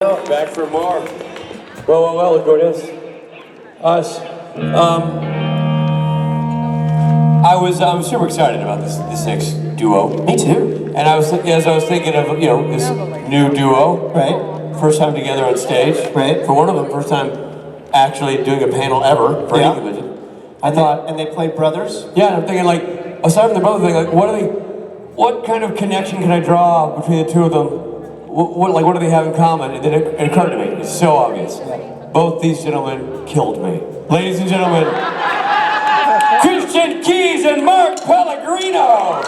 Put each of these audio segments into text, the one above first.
Back from Mars. Well, look who it is. Us. I'm super excited about this next duo. Me too. And as I was thinking of, this new duo. Right. First time together on stage. Right. For one of them, first time actually doing a panel ever for any division. And they play brothers? Yeah, and I'm thinking aside from the brother thing, what kind of connection can I draw between the two of them? What do they have in common? And then it occurred to me, it's so obvious. Both these gentlemen killed me. Ladies and gentlemen, Christian Keys and Mark Pellegrino!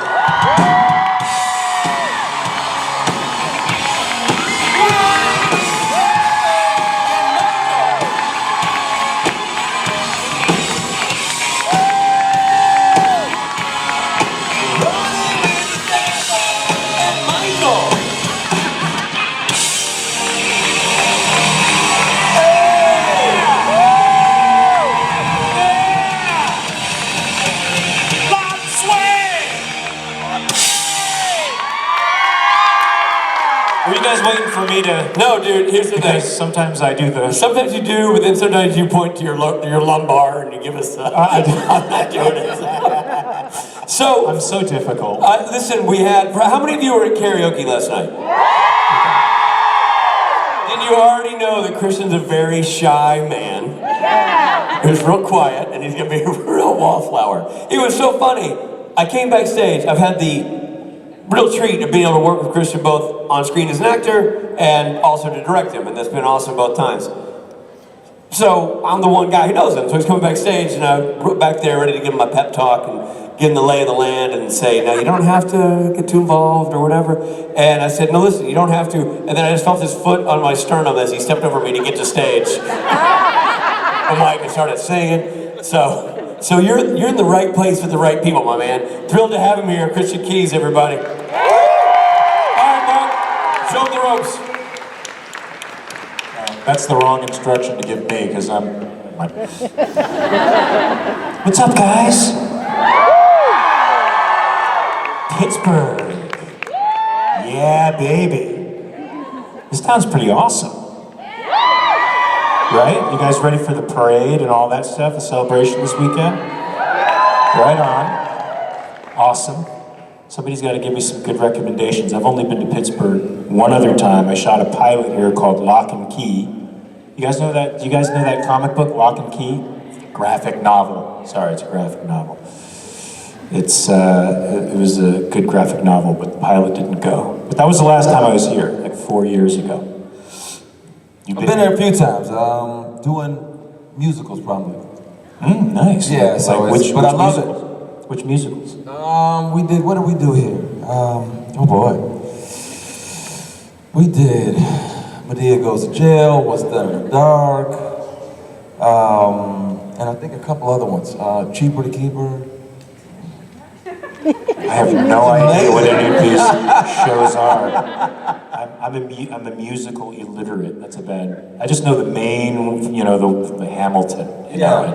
Were you guys waiting for me to? No, dude, here's the thing. Sometimes I do this. Sometimes you do, but then sometimes you point to your lumbar and you give us I'm not doing it. So, I'm so difficult. Listen, how many of you were at karaoke last night? Then you already know that Christian's a very shy man. Who's real quiet, and he's gonna be a real wallflower. It was so funny. I came backstage, I've had the real treat of being able to work with Christian both on screen as an actor and also to direct him, and that's been awesome both times. So I'm the one guy who knows him, so he's coming backstage, and I'm back there ready to give him my pep talk and give him the lay of the land and say, no, you don't have to get too involved or whatever. And I said, no, listen, you don't have to. And then I just felt his foot on my sternum as he stepped over me to get to stage. I'm like, I started singing. So you're in the right place with the right people, my man. Thrilled to have him here, Christian Keys, everybody. All right, Mark, show him the ropes. That's the wrong instruction to give me, because I'm... What's up, guys? Pittsburgh. Yeah, baby. This town's pretty awesome. Right? You guys ready for the parade and all that stuff, the celebration this weekend? Right on. Awesome. Somebody's got to give me some good recommendations. I've only been to Pittsburgh one other time. I shot a pilot here called Lock and Key. You guys know that? Do you guys know that comic book, Lock and Key? Graphic novel. Sorry, it's a graphic novel. It was a good graphic novel, but the pilot didn't go. But that was the last time I was here, like 4 years ago. I've been there a few times, doing musicals probably. Nice. Yeah, but I love it. Which musicals? What did we do here? Oh boy. We did Medea Goes to Jail, What's Done in the Dark, and I think a couple other ones. Cheaper to Keeper. I have no idea what any of these shows are. I'm a musical illiterate. That's a bad. I just know the main, the Hamilton. Right?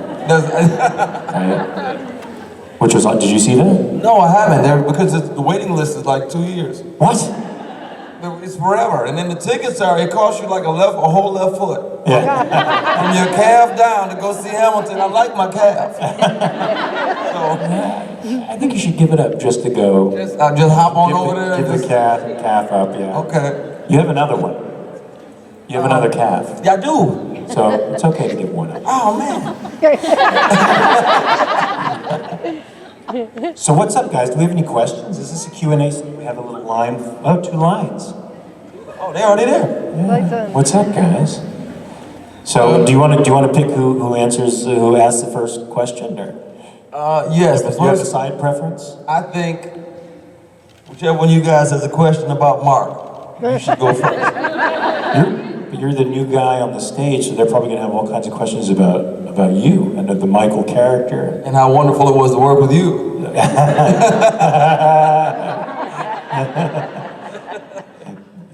Which was on. Did you see that? No, I haven't. Because the waiting list is like 2 years. What? It's forever, and then the tickets it costs you like a whole left foot. Yeah. From your calf down to go see Hamilton. I like my calf. I think you should give it up just to go. Just hop on over there. Give the calf up, yeah. Okay. You have another one. You have another calf. Yeah, I do. So it's okay to give one up. Oh, man. So what's up, guys? Do we have any questions? Is this a Q&A? We have a little line. Oh, 2 lines. Oh, they're already there. Yeah. What's up, guys? So do you want to pick who asks the first question, or? Yes. Do you have a side preference? I think whichever one of you guys has a question about Mark, you should go first. You're the new guy on the stage, so they're probably going to have all kinds of questions about you and the Michael character. And how wonderful it was to work with you.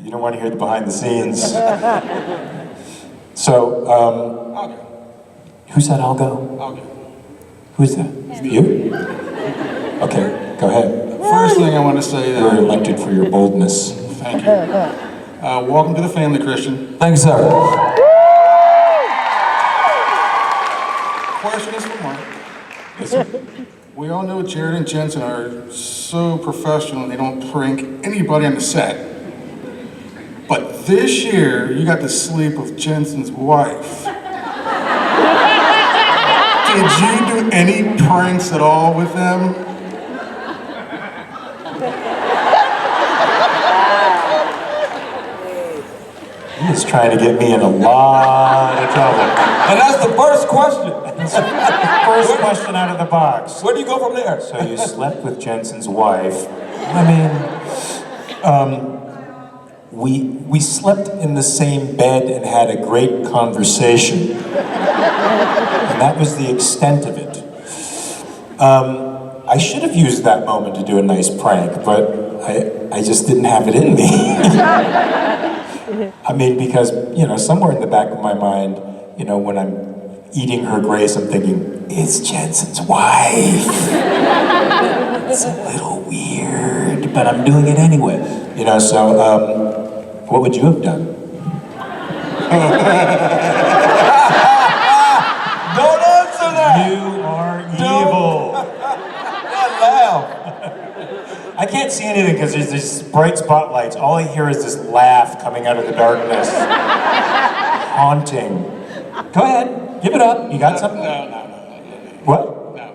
You don't want to hear the behind the scenes. So, who said I'll go? I'll go. Who's that? You? Okay, go ahead. First thing I want to say You're elected for your boldness. Thank you. Welcome to the family, Christian. Thank you, sir. Question is for Mark. We all know Jared and Jensen are so professional and they don't prank anybody on the set. But this year, you got to sleep with Jensen's wife. Did you do any pranks at all with them? He's trying to get me in a lot of trouble. And that's the first question. First question out of the box. Where do you go from there? So you slept with Jensen's wife. I mean, we slept in the same bed and had a great conversation. And that was the extent of it. I should have used that moment to do a nice prank, but I just didn't have it in me. I mean, because, you know, somewhere in the back of my mind, you know, when I'm eating her grace, I'm thinking, it's Jensen's wife. It's a little weird, but I'm doing it anyway. You know, so, what would you have done? Don't answer that! You are evil. Not laugh. I can't see anything because there's these bright spotlights. All I hear is this laugh coming out of the darkness. Haunting. Go ahead, give it up. You got something? No. What? No.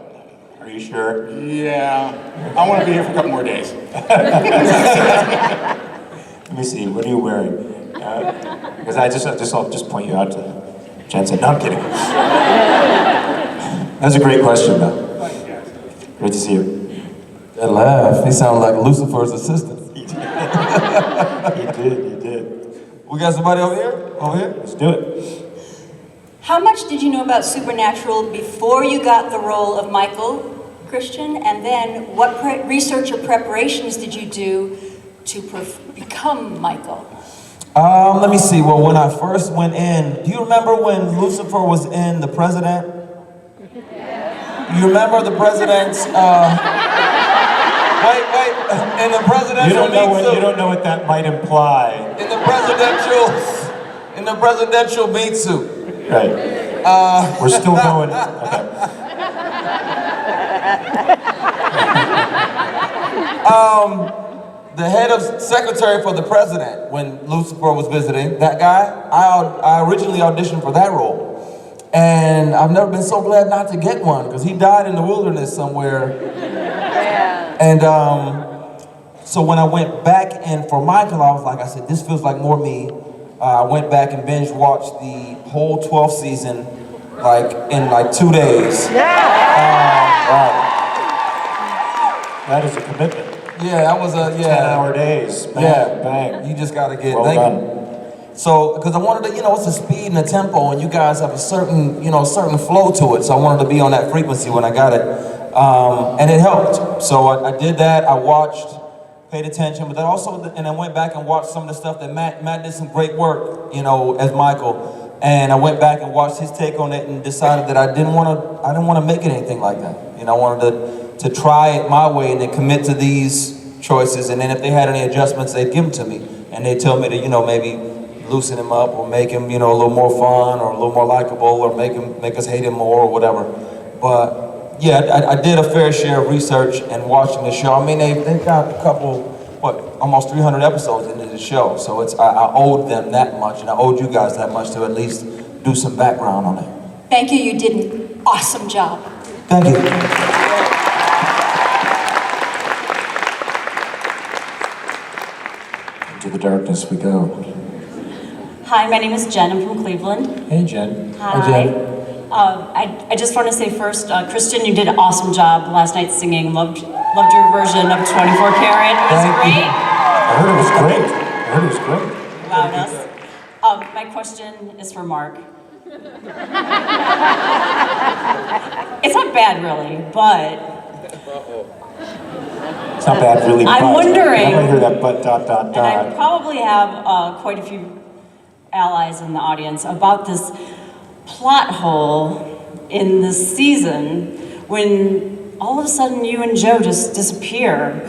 Are you sure? Yeah. I want to be here for a couple more days. Let me see. What are you wearing? Because I'll just point you out to Jensen. No, I'm kidding. That was a great question, though. Great to see you. That laugh, he sounded like Lucifer's assistant. He did. He did. We got somebody over here? Over here? Let's do it. How much did you know about Supernatural before you got the role of Michael, Christian? And then what research or preparations did you do to become Michael? Let me see. Well, when I first went in, do you remember when Lucifer was in The President? You remember the president's, wait, in the presidential You don't know what that might imply. In the presidential meat suit. Right. We're still going. Okay. The head of secretary for the president, when Lucifer was visiting, that guy, I originally auditioned for that role. And I've never been so glad not to get one, because he died in the wilderness somewhere. Yeah. And so when I went back in for Michael, I was like, I said, this feels like more me. I went back and binge watched the whole 12th season, in 2 days. Wow. That is a commitment. Yeah, that was a 10-hour days. Bang, bang. You just gotta get. Well thank done. you. So, because I wanted to, it's a speed and a tempo, and you guys have a certain flow to it. So I wanted to be on that frequency when I got it, and it helped. So I did that. I watched, paid attention, but then also, and I went back and watched some of the stuff that Matt did some great work, as Michael. And I went back and watched his take on it and decided that I didn't want to make it anything like that. I wanted to try it my way and then commit to these choices. And then if they had any adjustments, they'd give them to me. And they'd tell me to, maybe loosen him up or make him, a little more fun or a little more likable or make us hate him more or whatever. But yeah, I did a fair share of research and watching the show. I mean, they've got a couple, almost 300 episodes into the show. So I owed them that much, and I owed you guys that much to at least do some background on it. Thank you, you did an awesome job. Thank you. Into the darkness we go. Hi, my name is Jen. I'm from Cleveland. Hey, Jen. Hi. Jen. I just want to say first, Christian, you did an awesome job last night singing. Loved your version of 24 Karat. It was great. I heard it was great. Wowed us. My question is for Mark. It's not bad, really, but It's not bad, really. I'm wondering. I hear that but ... And I probably have quite a few allies in the audience about this plot hole in this season when all of a sudden you and Joe just disappear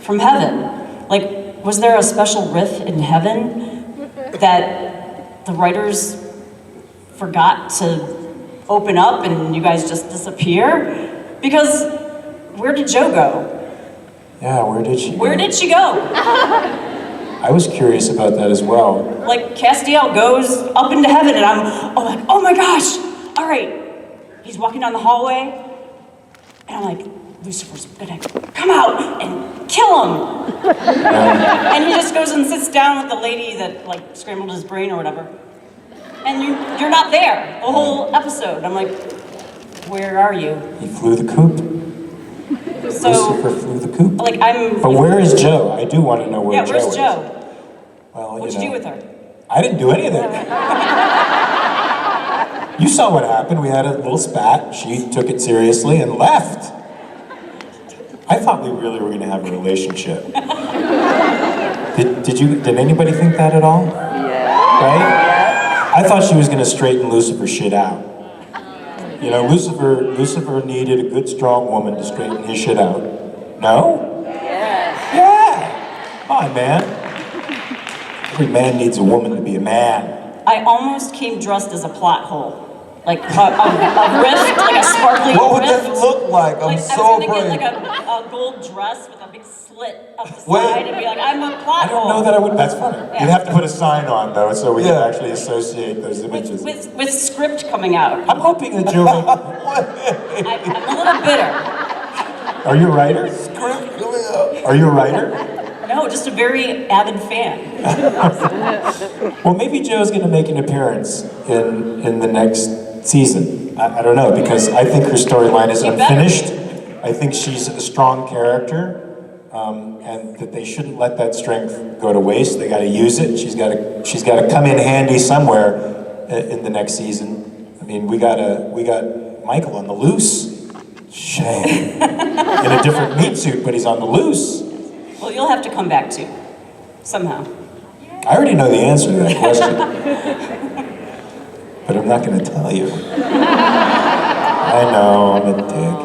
from heaven. Was there a special riff in heaven that the writers forgot to open up and you guys just disappear? Because where did Jo go? Yeah, where did she go? Where did she go? I was curious about that as well. Like, Castiel goes up into heaven and I'm like, oh my gosh, all right. He's walking down the hallway and I'm like, Lucifer's gonna come out and kill him. And he just goes and sits down with the lady that like scrambled his brain or whatever. And you're not there the whole episode. I'm like, where are you? He flew the coop. So, Lucifer flew the coop. like, I'm... But where is Jo? I do want to know where Jo is. Yeah, where's Jo? Well, What'd you do with her? I didn't do anything. You saw what happened. We had a little spat. She took it seriously and left. I thought we really were going to have a relationship. Did anybody think that at all? Yeah. Right? I thought she was going to straighten Lucifer's shit out. You know, Lucifer needed a good, strong woman to straighten his shit out. No? Yeah. Come on, man. Every man needs a woman to be a man. I almost came dressed as a plot hole. Like a rift, like a sparkly rift. What would that look like? Like, So I was gonna afraid. get like a gold dress with a big slit up the side and be like, I'm a plot I don't hole. know that I would. That's funny. Yeah. You'd have to put a sign on, though, so we can Yeah. actually associate those images. With script coming out. I'm hoping that you'll make... I'm a little bitter. Are you a writer? Script coming up. Are you a writer? No, just a very avid fan. Well, maybe Jo's going to make an appearance in the next season. I don't know, because I think her storyline is unfinished. I think she's a strong character, and that they shouldn't let that strength go to waste. They got to use it. She's got to come in handy somewhere in the next season. I mean, we got Michael on the loose. Shame. In a different meat suit, but he's on the loose. Well, you'll have to come back too, somehow. I already know the answer to that question. But I'm not going to tell you. I know, I'm a dick.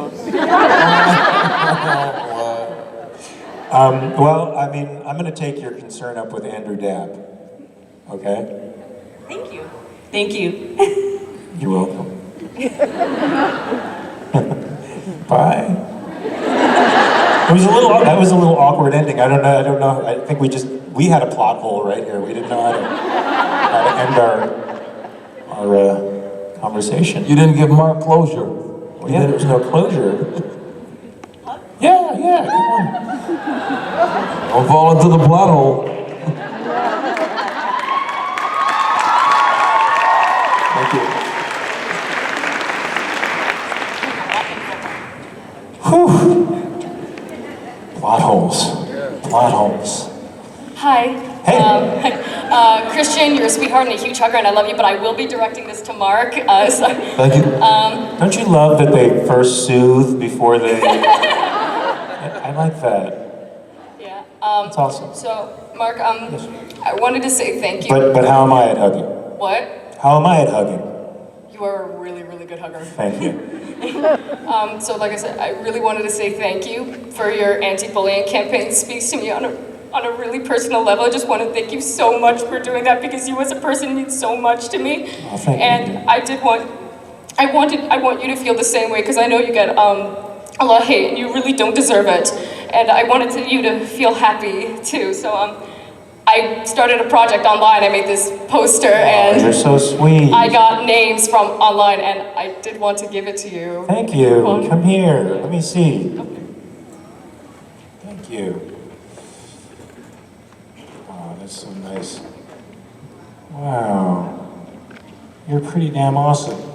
Well, I mean, I'm going to take your concern up with Andrew Dabb. Okay? Thank you. Thank you. You're welcome. Bye. That was a little awkward ending. I don't know. I think we had a plot hole right here. We didn't know how to end our conversation. You didn't give Mark closure. Well, yeah, there was no closure. Yeah, come on. Don't fall into the plot hole. Thank you. Whew. Plot holes. Plot holes. Hi. Hey. Christian, you're a sweetheart and a huge hugger, and I love you, but I will be directing this to Mark. Thank you. Don't you love that they first soothe before they... I like that. Yeah. It's awesome. So, Mark, I wanted to say thank you. But how am I at hugging? What? How am I at hugging? You are a really, really good hugger. Thank you. So, like I said, I really wanted to say thank you for your anti-bullying campaign. It speaks to me on a really personal level. I just want to thank you so much for doing that, because you as a person mean so much to me. Oh, thank you. And I want you to feel the same way, because I know you get a lot of hate and you really don't deserve it. And I wanted you to feel happy too. So I started a project online. I made this poster and You're so sweet. I got names from online, and I did want to give it to you. Thank you. Come here. Let me see. Thank you. Oh, that's so nice. Wow. You're pretty damn awesome.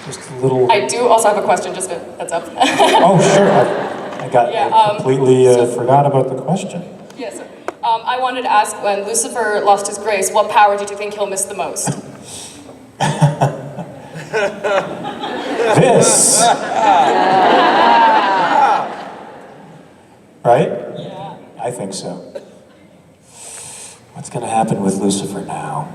Just a little... I do also have a question, just a heads up. Oh, sure. I completely forgot about the question. Yes, sir. I wanted to ask, when Lucifer lost his grace, what power did you think he'll miss the most? This. Right? Yeah. I think so. What's going to happen with Lucifer now?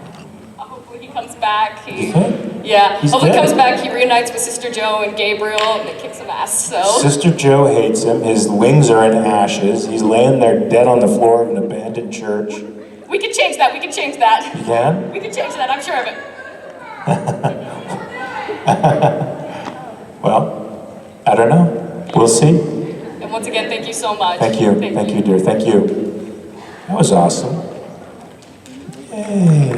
Hopefully he comes back. You think? Yeah. He's Hopefully dead. comes back. He reunites with Sister Joe and Gabriel, and they kick some ass. So. Sister Joe hates him. His wings are in ashes. He's laying there dead on the floor of an abandoned church. We can change that. We can change that. You can? We can change that. I'm sure of it. Well, I don't know. We'll see. And once again, thank you so much. Thank you. Thank you, dear. Thank you. That was awesome. Yay.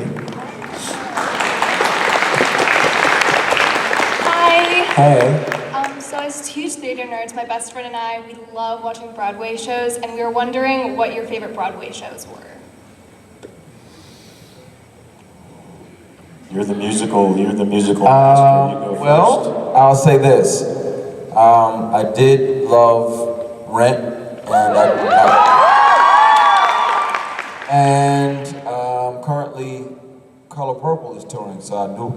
Hi. Hey. So as huge theater nerds, my best friend and I, we love watching Broadway shows, and we were wondering what your favorite Broadway shows were. You're the musical master. You go Well, first. I'll say this. I did love Rent, and currently Color Purple is touring, so I knew.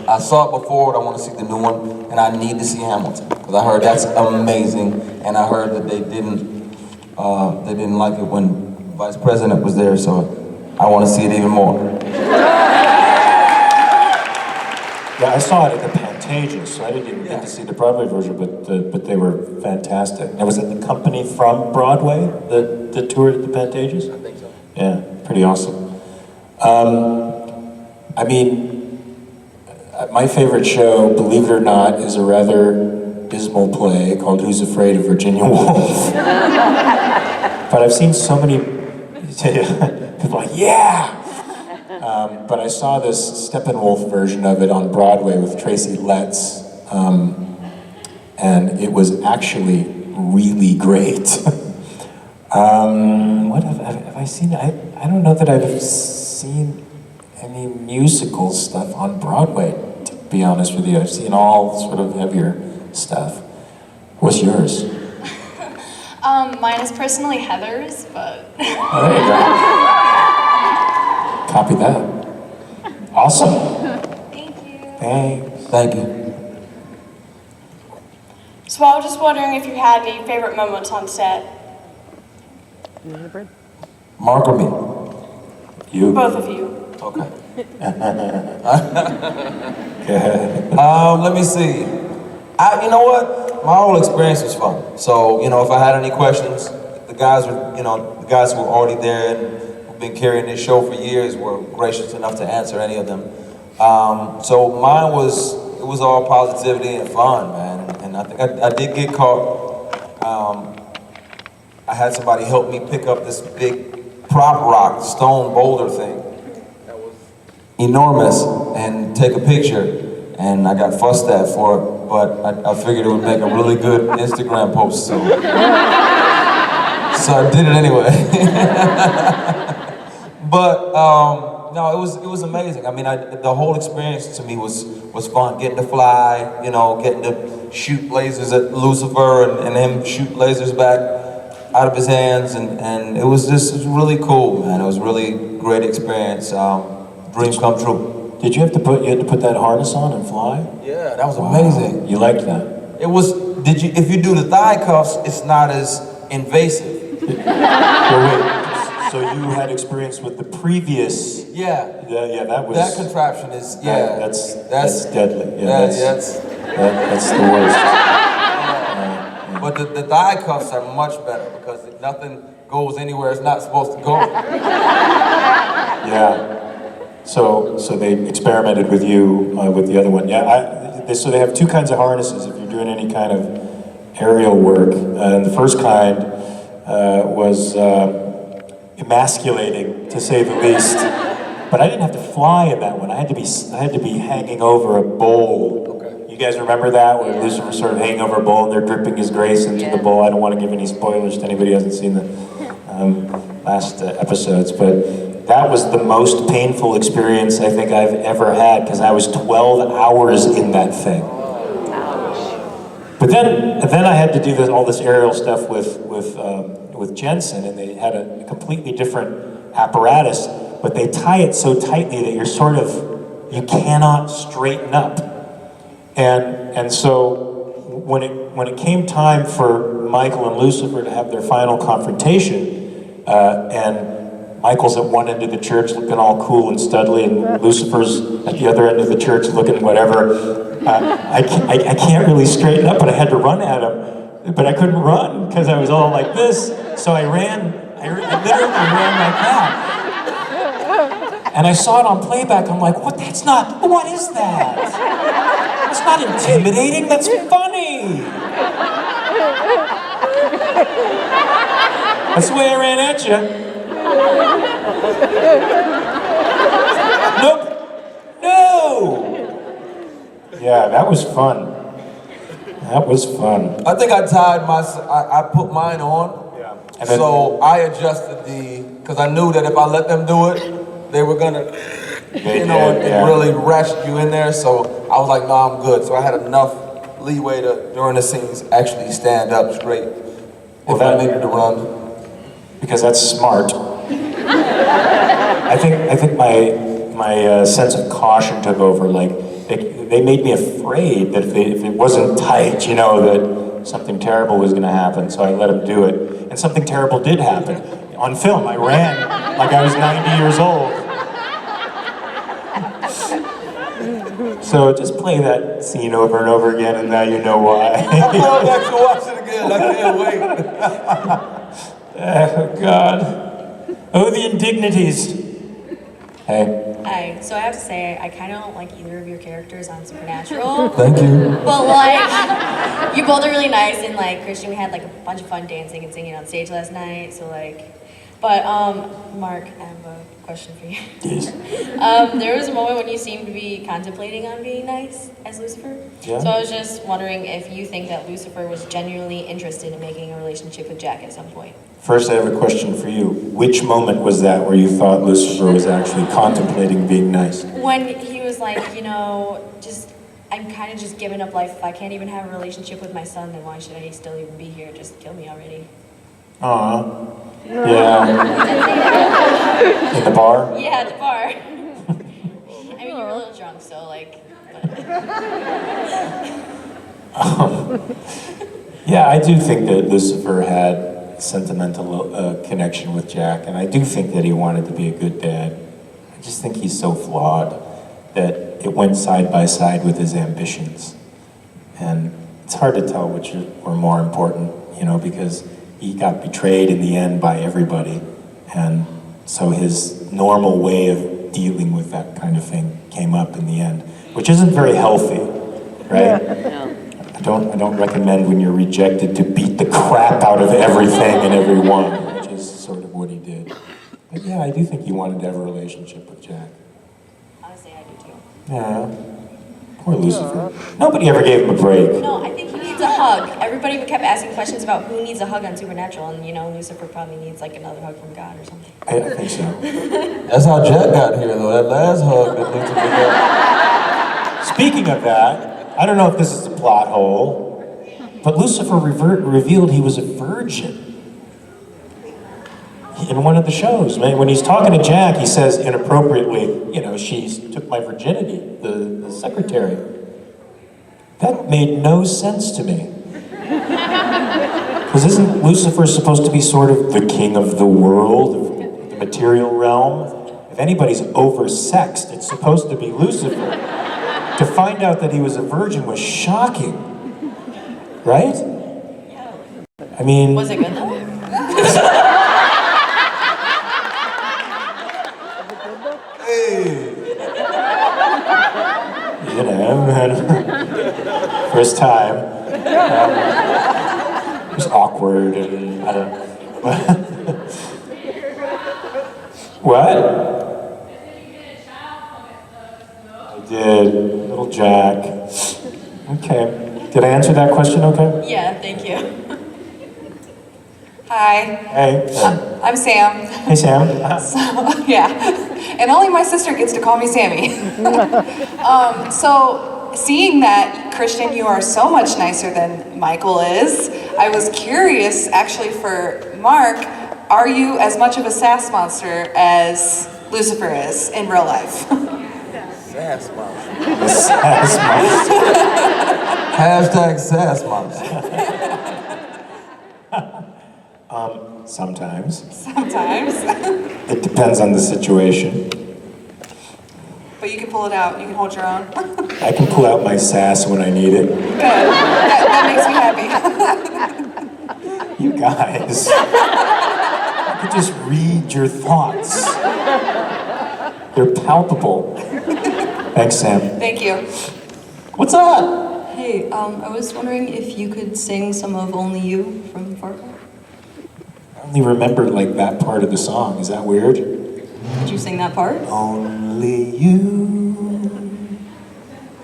I saw it before, but I want to see the new one, and I need to see Hamilton because I heard that's amazing, and I heard that they didn't like it when Vice President was there, so I want to see it even more. Yeah, I saw it at the Pantages, so I didn't even get to see the Broadway version, but they were fantastic. Now, was it the company from Broadway that toured at the Pantages? I think so. Yeah, pretty awesome. I mean, my favorite show, believe it or not, is a rather dismal play called Who's Afraid of Virginia Woolf? But I've seen so many people like, yeah! But I saw this Steppenwolf version of it on Broadway with Tracy Letts, and it was actually really great. What have I seen? I don't know that I've seen any musical stuff on Broadway, to be honest with you. I've seen all sort of heavier stuff. What's yours? Mine is personally Heather's, but... Oh, there you go. Copy that. Awesome. Thank you. Thanks. Thank you. So I was just wondering if you had any favorite moments on set. Mark or me? You? Both of you. Okay. Good. Let me see. You know what? My whole experience was fun. So, if I had any questions, the guys who were already there and who've been carrying this show for years were gracious enough to answer any of them. So mine was all positivity and fun, man. And I think I did get caught. I had somebody help me pick up this big prop rock, stone boulder thing. That was enormous, and take a picture. And I got fussed at for it, but I figured it would make a really good Instagram post, so I did it anyway. But no, it was amazing. I mean, the whole experience to me was fun. Getting to fly, getting to shoot lasers at Lucifer and him shoot lasers back out of his hands, and it was really cool, man. It was a really great experience. Dreams come true. Did you have to put that harness on and fly? Yeah, that was amazing. You liked that? It was. If you do the thigh cuffs, it's not as invasive. Wait, so you had experience with the previous? Yeah. Yeah, that was. That contraption is That's deadly. Yeah, that's the worst. But the thigh cuffs are much better because nothing goes anywhere it's not supposed to go. Yeah. So they experimented with you with the other one. Yeah. So they have two kinds of harnesses if you're doing any kind of aerial work. And the first kind was emasculating, to say the least. But I didn't have to fly in that one. I had to be hanging over a bowl. Okay. You guys remember that, where Lucifer's sort of hanging over a bowl and they're dripping his grace into the bowl? I don't want to give any spoilers to anybody who hasn't seen the last episodes, but that was the most painful experience I think I've ever had, because I was 12 hours in that thing. But then I had to do all this aerial stuff with Jensen, and they had a completely different apparatus, but they tie it so tightly that you cannot straighten up. And so when it came time for Michael and Lucifer to have their final confrontation, and Michael's at one end of the church looking all cool and studly, and Lucifer's at the other end of the church looking whatever. I can't really straighten up, but I had to run at him. But I couldn't run because I was all like this. So I literally ran like that. And I saw it on playback. I'm like, what is that? That's not intimidating, that's funny. That's the way I ran at you. Nope. No. Yeah, that was fun. That was fun. I think I I put mine on. Yeah. And then, So I adjusted because I knew that if I let them do it, they were gonna, and really ratchet you in there. So I was like, no, I'm good. So I had enough leeway to, during the scenes, actually stand up straight if I needed to run. because that's smart. I think my sense of caution took over. Like they made me afraid that if it wasn't tight, that something terrible was going to happen. So I let them do it, and something terrible did happen. On film, I ran like I was 90 years old. So just play that scene over and over again, and now you know why. I'm going back to watch it again. I can't wait. Oh, God. Oh, the indignities. Hey. Hi. So I have to say, I kind of don't like either of your characters on Supernatural. Thank you. But like, you both are really nice, and like Christian, we had like a bunch of fun dancing and singing on stage last night. So like, but Mark, I have a question for you. Yes. There was a moment when you seemed to be contemplating on being nice as Lucifer. Yeah. So I was just wondering if you think that Lucifer was genuinely interested in making a relationship with Jack at some point. First, I have a question for you. Which moment was that where you thought Lucifer was actually contemplating being nice? When he was like, I'm kind of just giving up life. If I can't even have a relationship with my son, then why should I still even be here? Just kill me already. Aw. Yeah. In the bar? Yeah, at the bar. I mean, you were a little drunk, so like. Yeah, I do think that Lucifer had sentimental connection with Jack, and I do think that he wanted to be a good dad. I just think he's so flawed that it went side by side with his ambitions. And it's hard to tell which were more important, because he got betrayed in the end by everybody. And so his normal way of dealing with that kind of thing came up in the end, which isn't very healthy, right? No. I don't recommend when you're rejected to beat the crap out of everything and everyone, which is sort of what he did. But yeah, I do think he wanted to have a relationship with Jack. Honestly, I do too. Yeah. Poor Lucifer. Nobody ever gave him a break. No, I think he needs a hug. Everybody kept asking questions about who needs a hug on Supernatural, and Lucifer probably needs like another hug from God or something. I think so. That's how Jack got here, though. That last hug that Lucifer got. Speaking of that, I don't know if this is a plot hole, but Lucifer revealed he was a virgin in one of the shows. When he's talking to Jack, he says inappropriately, she took my virginity, the secretary. That made no sense to me. Because isn't Lucifer supposed to be sort of the king of the world, the material realm? If anybody's oversexed, it's supposed to be Lucifer. To find out that he was a virgin was shocking, right? I mean... Was it good though? First time. It was awkward and I don't know. What? I did. Little Jack. Okay. Did I answer that question okay? Yeah, thank you. Hi, Hey. I'm Sam. Hey, Sam. Yeah, and only my sister gets to call me Sammy. So, seeing that, Christian, you are so much nicer than Michael is, I was curious, actually, for Mark, are you as much of a sass monster as Lucifer is in real life? Sass monster. The sass monster. Hashtag sass monster. Sometimes. Sometimes. It depends on the situation. But you can pull it out. You can hold your own. Good. I can pull out my sass when I need it. That makes me happy. You guys. I could just read your thoughts. They're palpable. Thanks, Sam. Thank you. What's up? Hey, I was wondering if you could sing some of Only You from Far Cry? I only remembered like that part of the song. Is that weird? Did you sing that part? Only you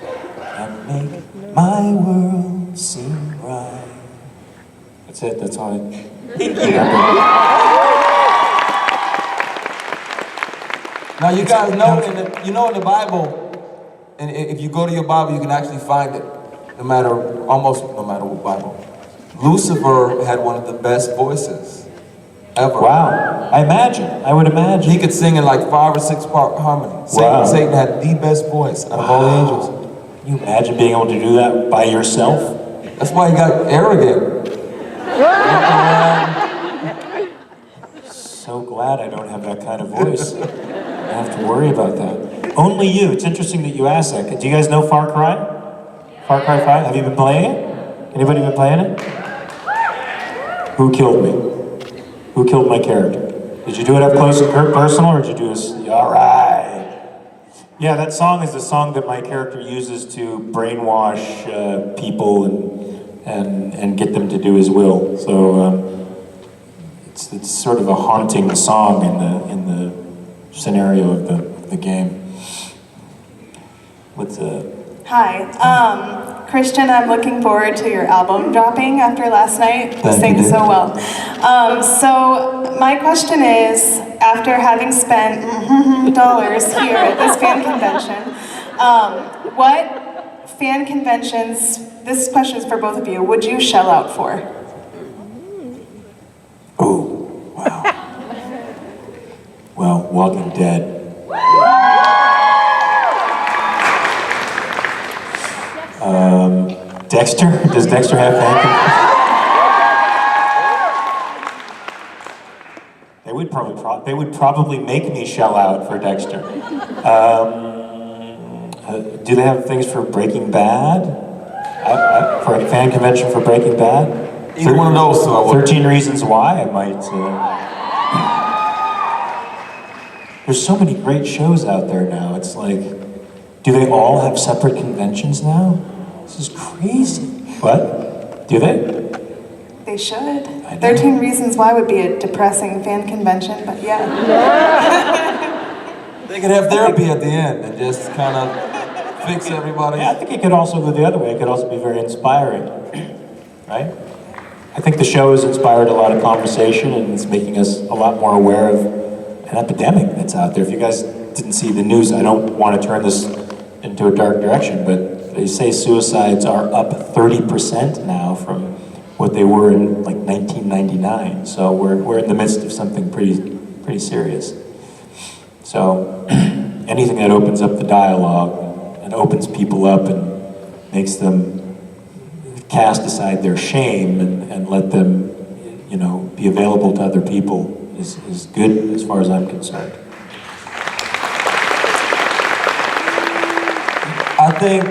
can make my world seem right. That's it. That's all I remember. Now you guys know in the Bible, and if you go to your Bible, you can actually find it. No matter what Bible. Lucifer had one of the best voices ever. Wow. I would imagine. He could sing in like 5 or 6 part harmony. Wow. Satan had the best voice out of all the angels. Can you imagine being able to do that by yourself? That's why he got arrogant. So glad I don't have that kind of voice. I don't have to worry about that. Only You. It's interesting that you asked that. Do you guys know Far Cry? Far Cry 5? Have you been playing it? Anybody been playing it? Who killed me? Who killed my character? Did you do it up close and personal, or did you do it? All right. Yeah, that song is the song that my character uses to brainwash people and get them to do his will. So it's sort of a haunting song in the scenario of the game. What's Hi, Christian, I'm looking forward to your album dropping after last night. You sang so well. So my question is, after having spent dollars here at this fan convention, what fan conventions, this question is for both of you, would you shell out for? Oh, wow. Well, Walking Dead. Dexter? Does Dexter have fan conventions? They would probably make me shell out for Dexter. Do they have things for Breaking Bad? For a fan convention for Breaking Bad? Either one of those two I would. 13 Reasons Why, I might. There's so many great shows out there now. It's like, do they all have separate conventions now? This is crazy. What? Do they? They should. 13 Reasons Why would be a depressing fan convention, but yeah. They could have therapy at the end and just kind of fix everybody. Yeah, I think it could also go the other way. It could also be very inspiring, right? I think the show has inspired a lot of conversation, and it's making us a lot more aware of an epidemic that's out there. If you guys didn't see the news, I don't want to turn this into a dark direction, but they say suicides are up 30% now from what they were in like 1999. So we're in the midst of something pretty serious. So anything that opens up the dialogue and opens people up and makes them cast aside their shame and let them, be available to other people is good as far as I'm concerned. I think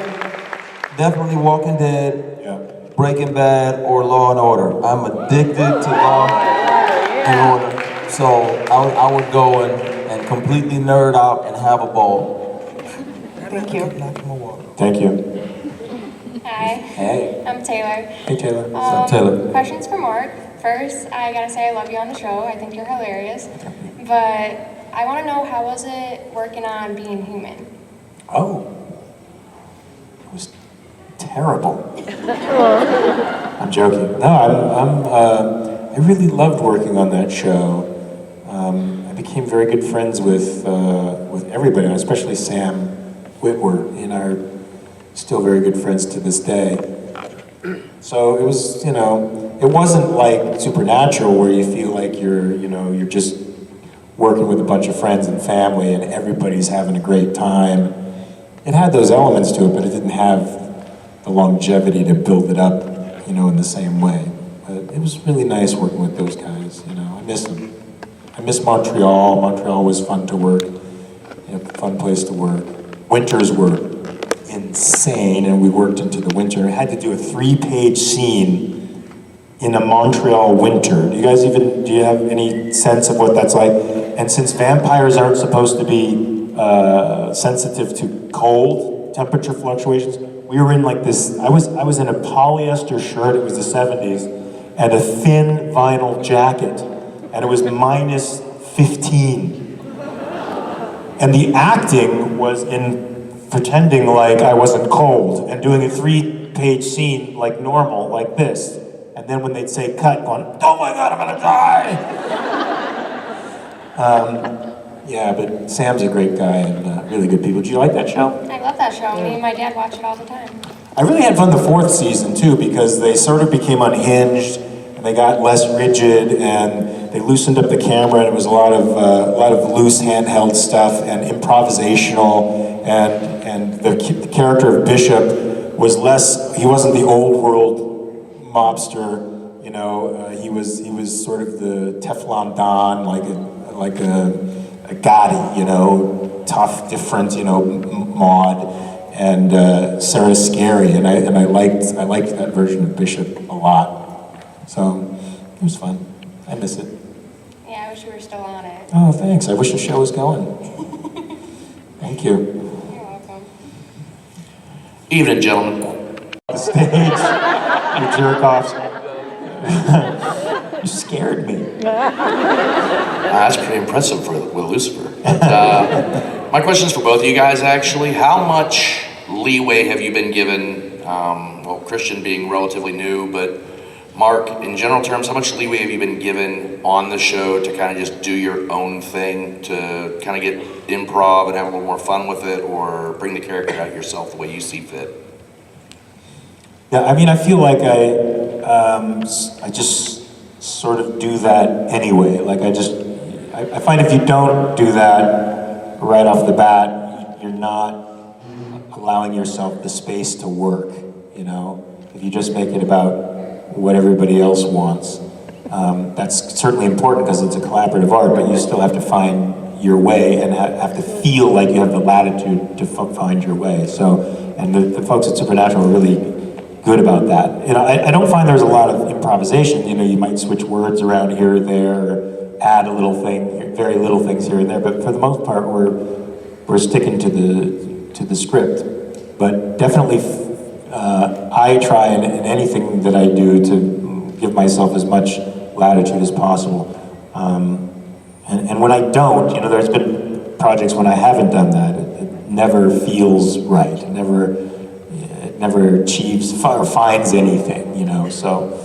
definitely Walking Dead, Yeah. Breaking Bad, or Law and Order. I'm addicted to Law and Order. So I would go and completely nerd out and have a ball. Thank you. Thank you. Hi, Hey. I'm Taylor. Hey, Taylor. What's up, Taylor? Questions for Mark. First, I gotta say I love you on the show. I think you're hilarious. But I want to know, how was it working on being human? Oh. It was terrible. I'm joking. No, I really loved working on that show. I became very good friends with everybody, especially Sam Witwer, and are still very good friends to this day. So it was, it wasn't like Supernatural where you feel like you're just working with a bunch of friends and family and everybody's having a great time. It had those elements to it, but it didn't have the longevity to build it up, in the same way. But it was really nice working with those guys, you know. I miss them. I miss Montreal. Montreal was fun to work. Fun place to work. Winters were insane, and we worked into the winter. I had to do a 3-page scene in a Montreal winter. Do you have any sense of what that's like? And since vampires aren't supposed to be sensitive to cold temperature fluctuations, we were in like this, I was in a polyester shirt, it was the 70s, and a thin vinyl jacket, and it was minus 15. And the acting was in pretending like I wasn't cold and doing a 3-page scene like normal, like this. And then when they'd say cut, going, oh my God, I'm gonna die! Yeah, but Sam's a great guy and really good people. Did you like that show? I love that show. Me and my dad watch it all the time. I really had fun the 4th season too, because they sort of became unhinged and they got less rigid and they loosened up the camera, and it was a lot of loose handheld stuff and improvisational, and the character of Bishop was less, he wasn't the old world mobster, you know, he was sort of the Teflon Don, like a Gotti, you know, tough, different, you know, Maud, and Sarah Scary, and I liked that version of Bishop a lot. So it was fun. I miss it. Yeah, I wish we were still on it. Oh, thanks. I wish the show was going. Thank you. You're welcome. Evening, gentlemen. The stage, you jerk-offs. You scared me. That's pretty impressive with Lucifer. But, my question's for both of you guys, actually. How much leeway have you been given, well, Christian being relatively new, but Mark, in general terms, how much leeway have you been given on the show to kind of just do your own thing, to kind of get improv and have a little more fun with it, or bring the character out yourself the way you see fit? Yeah, I mean, I feel like I just sort of do that anyway. Like I find if you don't do that right off the bat, you're not allowing yourself the space to work, you know? If you just make it about what everybody else wants. That's certainly important because it's a collaborative art, but you still have to find your way and have to feel like you have the latitude to find your way. So, and the folks at Supernatural are really good about that. You know, I don't find there's a lot of improvisation. You know, you might switch words around here or there, or add a little thing, very little things here and there, but for the most part, we're sticking to the script. But definitely, I try in anything that I do to give myself as much latitude as possible. And when I don't, you know, there's been projects when I haven't done that. It never feels right. It never achieves or finds anything, you know. So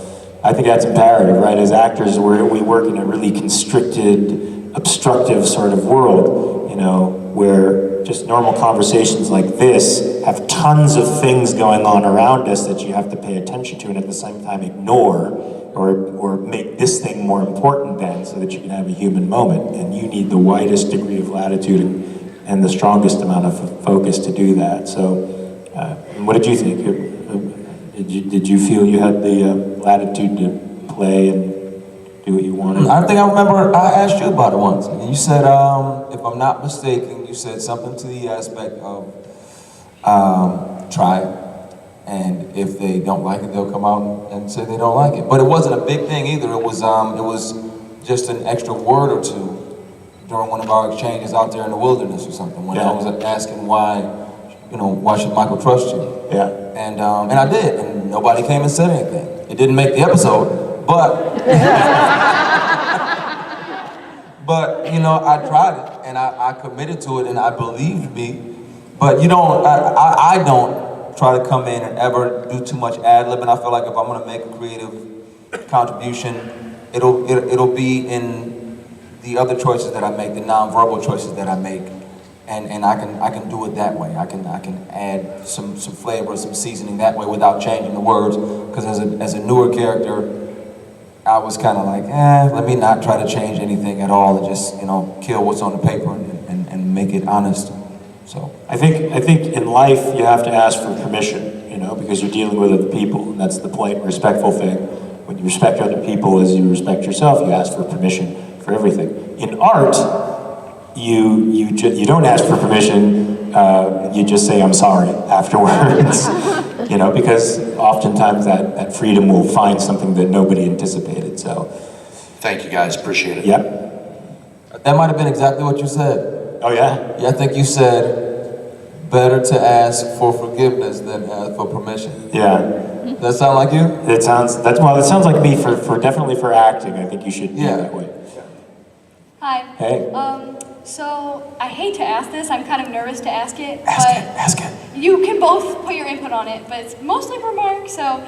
I think that's imperative, right? As actors, we work in a really constricted, obstructive sort of world, you know, where just normal conversations like this have tons of things going on around us that you have to pay attention to and at the same time ignore or make this thing more important then so that you can have a human moment. And you need the widest degree of latitude and the strongest amount of focus to do that. So what did you think? Did you feel you had the latitude to play and do what you wanted? I think I remember I asked you about it once. And you said, if I'm not mistaken, you said something to the aspect of try it. And if they don't like it, they'll come out and say they don't like it. But it wasn't a big thing either. It was just an extra word or two during one of our exchanges out there in the wilderness or something. When I was asking why should Michael trust you? Yeah. And I did, and nobody came and said anything. It didn't make the episode, but but you know, I tried it and I committed to it and I believed me. But you don't, I don't try to come in and ever do too much ad-libbing. I feel like if I'm gonna make a creative contribution, it'll be in the other choices that I make, the non-verbal choices that I make. And I can do it that way. I can add some flavor, some seasoning that way without changing the words. Because as a newer character, I was kind of like, let me not try to change anything at all and just, you know, kill what's on the paper and make it honest. So I think in life you have to ask for permission, you know, because you're dealing with other people, and that's the polite, respectful thing. You respect other people as you respect yourself. You ask for permission for everything. In art, you don't ask for permission. You just say I'm sorry afterwards. You know, because oftentimes that freedom will find something that nobody anticipated. So, Thank you guys, appreciate it. yep. That might have been exactly what you said. Oh yeah. Yeah, I think you said better to ask for forgiveness than ask for permission. Yeah. Does that sound like you? It sounds like me for definitely for acting. I think you should be that way. Hi. Hey. So I hate to ask this. I'm kind of nervous to ask it. Ask it. You can both put your input on it, but it's mostly for Mark. So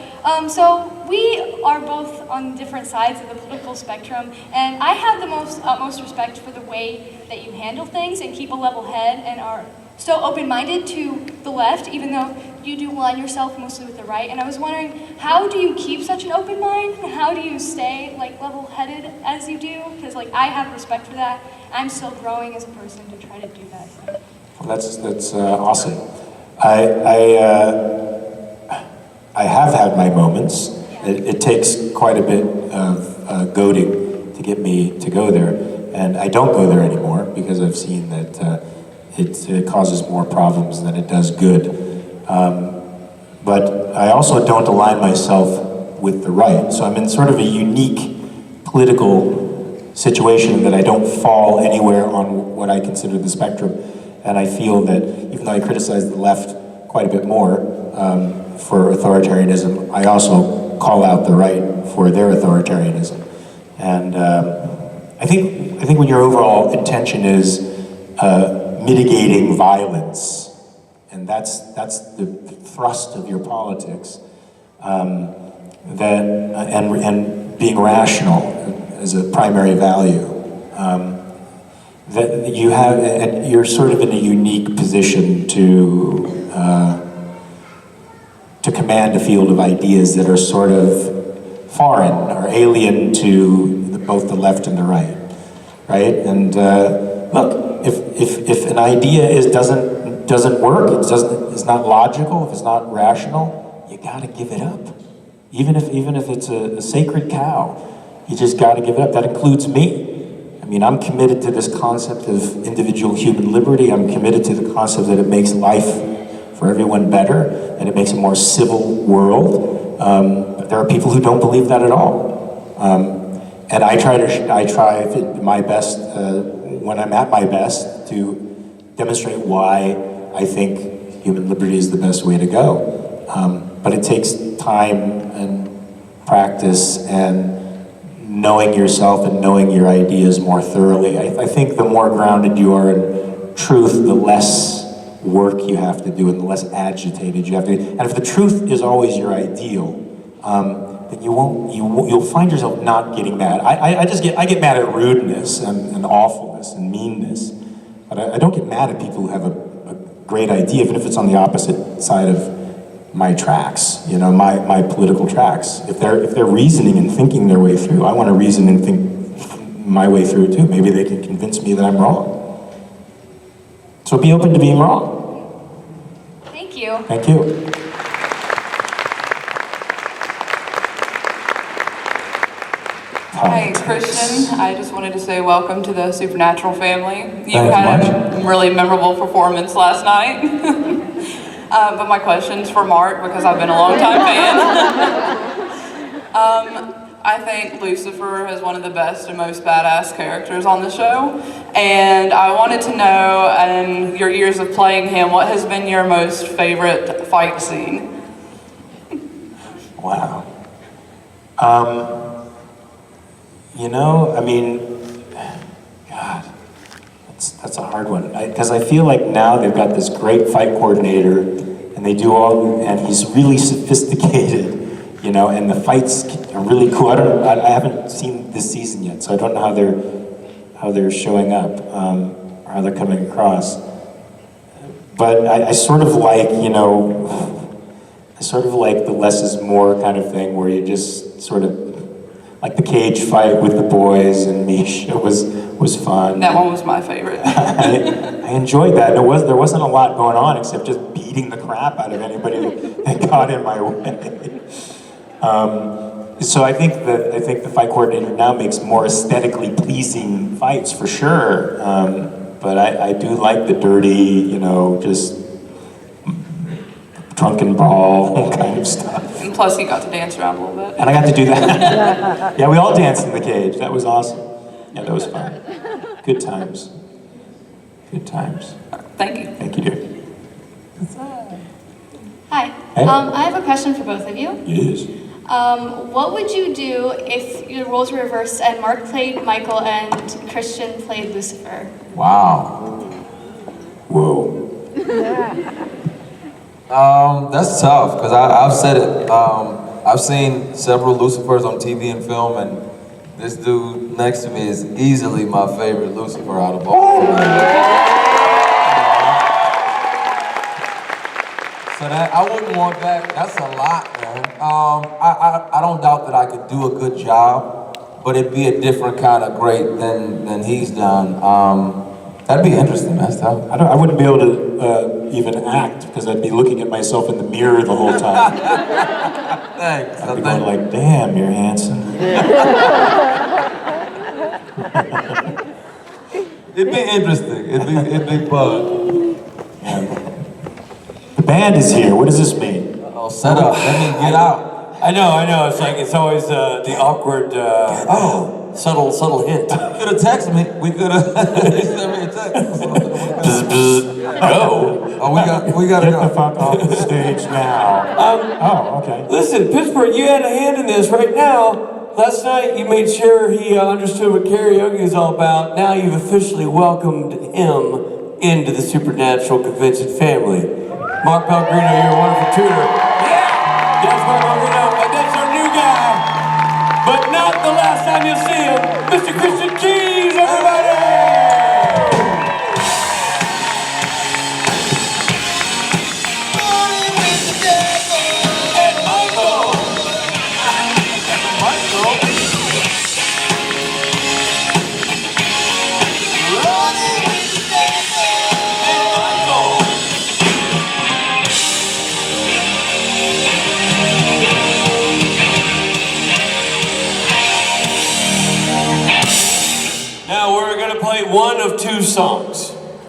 we are both on different sides of the political spectrum, and I have the utmost respect for the way that you handle things and keep a level head and are so open-minded to the left, even though you do align yourself mostly with the right. And I was wondering, how do you keep such an open mind? And how do you stay like level-headed as you do? Because like I have respect for that. I'm still growing as a person to try to do that. So. Well, that's awesome. I have had my moments. It takes quite a bit of goading to get me to go there, and I don't go there anymore because I've seen that it causes more problems than it does good. But I also don't align myself with the right, so I'm in sort of a unique political situation that I don't fall anywhere on what I consider the spectrum, and I feel that even though I criticize the left quite a bit more for authoritarianism, I also call out the right for their authoritarianism. And I think when your overall intention is mitigating violence, and that's the thrust of your politics, and being rational as a primary value, that you're sort of in a unique position to command a field of ideas that are sort of foreign or alien to both the left and the right, right? And look, if an idea doesn't work, it's not logical, if it's not rational, you gotta give it up. Even if it's a sacred cow, you just gotta give it up. That includes me. I mean, I'm committed to this concept of individual human liberty. I'm committed to the concept that it makes life for everyone better and it makes a more civil world. But there are people who don't believe that at all. And I try my best when I'm at my best to demonstrate why I think human liberty is the best way to go. But it takes time and practice and knowing yourself and knowing your ideas more thoroughly. I think the more grounded you are in truth, the less work you have to do and the less agitated you have to be. And if the truth is always your ideal, then you'll find yourself not getting mad. I get mad at rudeness and awfulness and meanness, but I don't get mad at people who have a great idea, even if it's on the opposite side of my tracks, you know, my political tracks. If they're reasoning and thinking their way through, I want to reason and think my way through too. Maybe they can convince me that I'm wrong. So be open to being wrong. Thank you. Thank you. Hi, Christian. I just wanted to say welcome to the Supernatural family. You Thanks, had a really memorable performance last night. But my question's for Mark because I've been a long time fan. I think Lucifer is one of the best and most badass characters on the show. And I wanted to know, in your years of playing him, what has been your most favorite fight scene? Wow. You know, I mean, God, that's a hard one. Because I feel like now they've got this great fight coordinator, and and he's really sophisticated, you know, and the fights are really cool. I haven't seen this season yet, so I don't know how they're showing up, or how they're coming across. But I sort of like, you know, the less is more kind of thing, where you just sort of, like the cage fight with the boys and Misha was fun. That one was my favorite. I enjoyed that. There wasn't a lot going on except just beating the crap out of anybody that got in my way. So I think the fight coordinator now makes more aesthetically pleasing fights for sure. But I do like the dirty, just drunken brawl kind of stuff. And plus, you got to dance around a little bit. And I got to do that. Yeah, we all danced in the cage. That was awesome. Yeah, that was fun. Good times. Good times. Thank you. Thank you, dear. Hi. Hey. I have a question for both of you. Yes. What would you do if your roles were reversed and Mark played Michael and Christian played Lucifer? Wow. Whoa. That's tough, because I've said it. I've seen several Lucifers on TV and film, and this dude next to me is easily my favorite Lucifer out of all of them. So that, I wouldn't want that. That's a lot, man. I don't doubt that I could do a good job, but it'd be a different kind of great than he's done. That'd be interesting, man. Stuff. I wouldn't be able to even act because I'd be looking at myself in the mirror the whole time. Thanks. I'd be going like, damn, you're handsome. It'd be interesting. It'd be fun. Yeah. The band is here. What does this mean? Oh, set up. Let me get out. I know. It's always the awkward, subtle hint. You could have texted me. We could have sent me a text. Go. Oh, we gotta Get go. the fuck off the stage now. Oh, okay. Listen, Pittsburgh, you had a hand in this right now. Last night you made sure he understood what karaoke is all about. Now you've officially welcomed him into the Supernatural Convention family. Mark Pellegrino, you're a wonderful tutor. Yeah! Yes, Mark Pellegrino, and that's our new guy. But not the last time you'll see him. Mr. Christian Keys, everybody! Now we're going to play one of two songs.